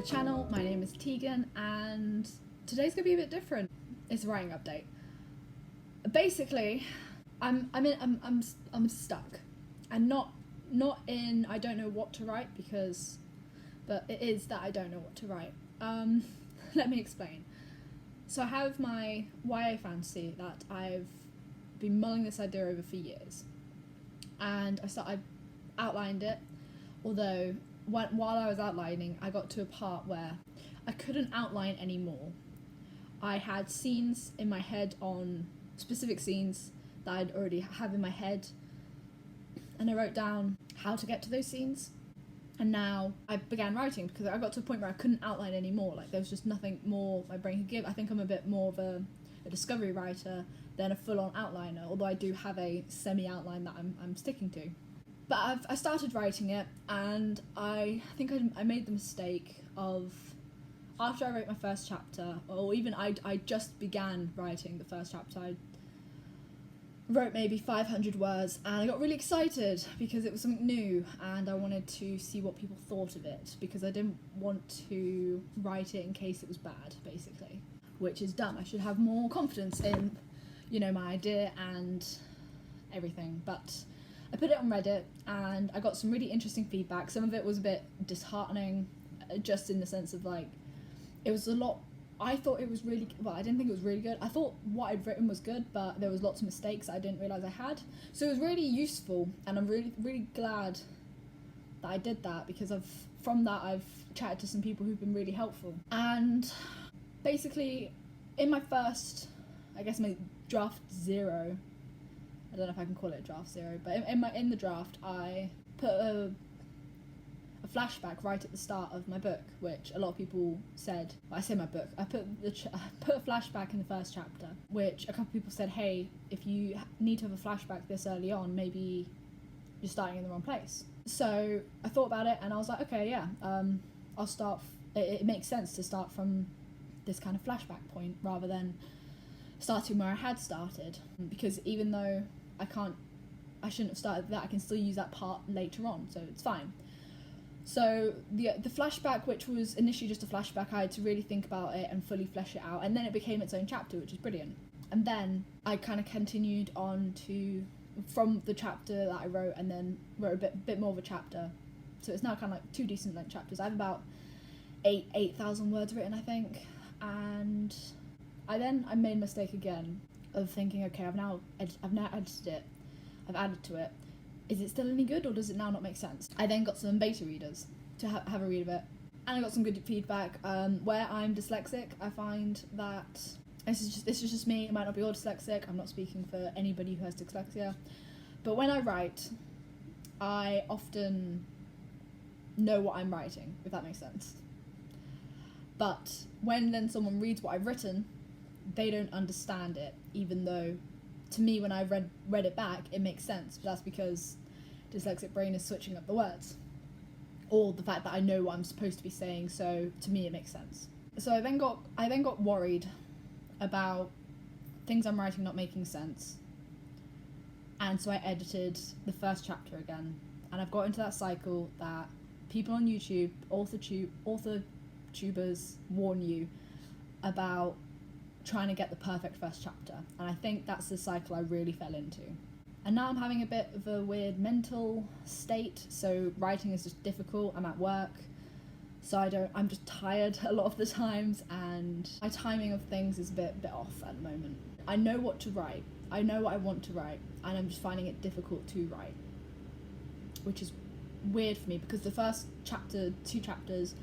channel. My name is Teigan and today's gonna be a bit different. It's a writing update. Basically, I'm stuck, and not in I don't know what to write but it is that I don't know what to write. Let me explain. So I have my YA fantasy that I've been mulling this idea over for years, and I outlined it, although while I was outlining I got to a part where I couldn't outline anymore. I had scenes in my head, on specific scenes that I'd already have in my head, and I wrote down how to get to those scenes, and now I began writing because I got to a point where I couldn't outline anymore. Like, there was just nothing more my brain could give. I think I'm a bit more of a discovery writer than a full-on outliner, although I do have a semi-outline that I'm sticking to. But I started writing it, and I think I made the mistake of, after I wrote my first chapter, or even I just began writing the first chapter, I wrote maybe 500 words, and I got really excited because it was something new and I wanted to see what people thought of it, because I didn't want to write it in case it was bad, basically, which is dumb. I should have more confidence in, my idea and everything. But I put it on Reddit and I got some really interesting feedback. Some of it was a bit disheartening, just in the sense of, like, it was a lot. I thought it was really, I didn't think it was really good. I thought what I'd written was good, but there was lots of mistakes I didn't realise I had. So it was really useful, and I'm really, really glad that I did that, because from that I've chatted to some people who've been really helpful. And basically, in my first, I guess my draft 0, I don't know if I can call it draft 0, but in the draft I put a flashback right at the start of my book, which a lot of people said, I say my book, I put a flashback in the first chapter, which a couple of people said, hey, if you need to have a flashback this early on, maybe you're starting in the wrong place. So I thought about it and I was like, okay, yeah, I'll start, it makes sense to start from this kind of flashback point rather than starting where I had started, because even though I shouldn't have started that, I can still use that part later on, so it's fine. So the flashback, which was initially just a flashback, I had to really think about it and fully flesh it out, and then it became its own chapter, which is brilliant. And then I kind of continued on from the chapter that I wrote, and then wrote a bit more of a chapter. So it's now kind of like 2 decent length chapters. I have about 8,000 words written, I think. And I made a mistake again of thinking, okay, I've now edited it, I've added to it. Is it still any good, or does it now not make sense? I then got some beta readers to have a read of it, and I got some good feedback. Where I'm dyslexic, I find that this is just me. It might not be all dyslexic. I'm not speaking for anybody who has dyslexia, but when I write, I often know what I'm writing, if that makes sense. But when then someone reads what I've written, they don't understand it, even though, to me, when I read it back, it makes sense. But that's because dyslexic brain is switching up the words, or the fact that I know what I'm supposed to be saying, so to me it makes sense. So I then got worried about things I'm writing not making sense, and so I edited the first chapter again, and I've got into that cycle that people on YouTube, author tubers warn you about trying to get the perfect first chapter, and I think that's the cycle I really fell into. And now I'm having a bit of a weird mental state, so writing is just difficult. I'm at work, so I'm just tired a lot of the times, and my timing of things is a bit off at the moment. I know what to write, I know what I want to write, and I'm just finding it difficult to write, which is weird for me, because the first 2 chapters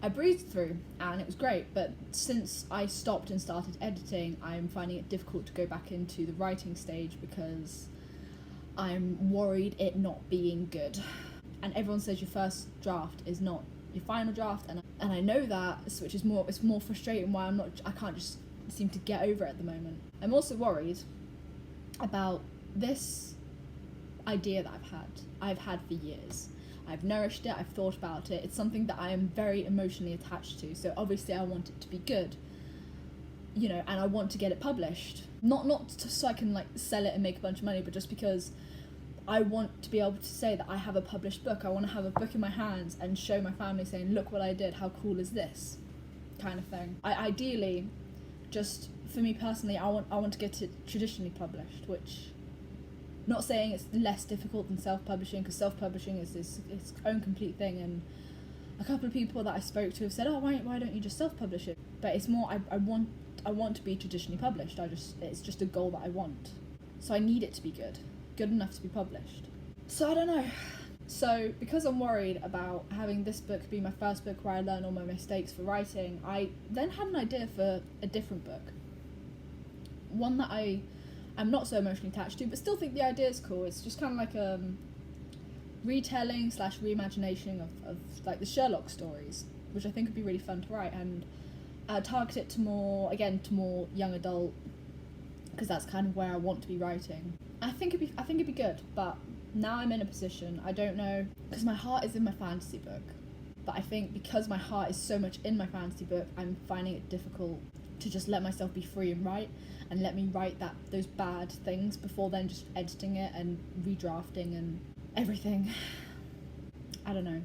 I breezed through and it was great, but since I stopped and started editing, I'm finding it difficult to go back into the writing stage, because I'm worried it not being good. And everyone says your first draft is not your final draft, and I know that, which is it's more frustrating why I can't just seem to get over it at the moment. I'm also worried about this idea that I've had for years. I've nourished it, I've thought about it, it's something that I am very emotionally attached to, so obviously I want it to be good, and I want to get it published. Not so I can, like, sell it and make a bunch of money, but just because I want to be able to say that I have a published book. I want to have a book in my hands and show my family saying, look what I did, how cool is this, kind of thing. Ideally, just for me personally, I want to get it traditionally published, which, not saying it's less difficult than self-publishing, because self-publishing is its own complete thing, and a couple of people that I spoke to have said, oh, why don't you just self-publish it? But it's more, I want to be traditionally published. It's just a goal that I want. So I need it to be good enough to be published. So I don't know. So because I'm worried about having this book be my first book where I learn all my mistakes for writing, I then had an idea for a different book. One that I'm not so emotionally attached to, but still think the idea is cool. It's just kind of like a retelling / reimagination of like the Sherlock stories, which I think would be really fun to write, and target it to more young adult, because that's kind of where I want to be writing. I think it'd be good, but now I'm in a position, I don't know, because my heart is in my fantasy book, but I think because my heart is so much in my fantasy book, I'm finding it difficult to just let myself be free and write, and let me write those bad things before then just editing it and redrafting and everything. I don't know.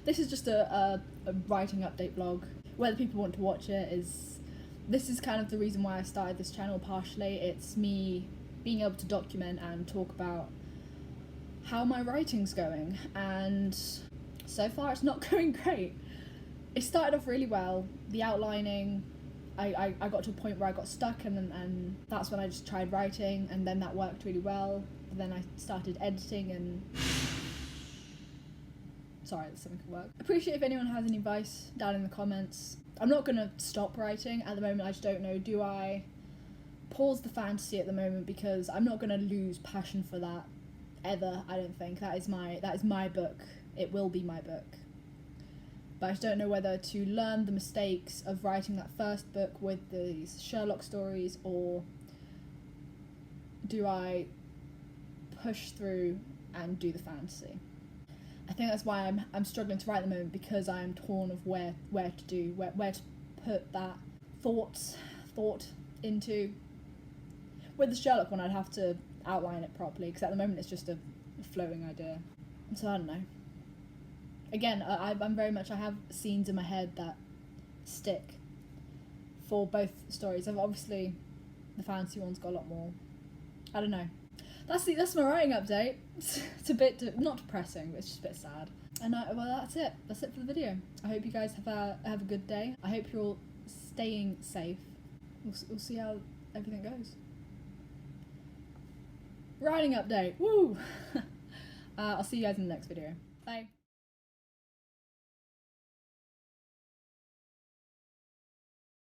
This is just a writing update vlog. Whether people want to watch it this is kind of the reason why I started this channel partially. It's me being able to document and talk about how my writing's going, and so far it's not going great. It started off really well, the outlining, I got to a point where I got stuck, and that's when I just tried writing, and then that worked really well. Then I started editing, and sorry, that's something could work. Appreciate if anyone has any advice down in the comments. I'm not gonna stop writing at the moment. I just don't know, do I pause the fantasy at the moment, because I'm not gonna lose passion for that ever. I don't think that is my book. It will be my book, but I just don't know whether to learn the mistakes of writing that first book with these Sherlock stories, or do I push through and do the fantasy. I think that's why I'm struggling to write at the moment, because I am torn of where to put that thought into. With the Sherlock one, I'd have to outline it properly, because at the moment it's just a flowing idea. So I don't know. Again, I'm very much, I have scenes in my head that stick for both stories. I've obviously, the fantasy one's got a lot more. I don't know. That's my writing update. It's a bit not depressing, but it's just a bit sad. And well, that's it. That's it for the video. I hope you guys have a good day. I hope you're all staying safe. We'll see how everything goes. Writing update. Woo! I'll see you guys in the next video. Bye.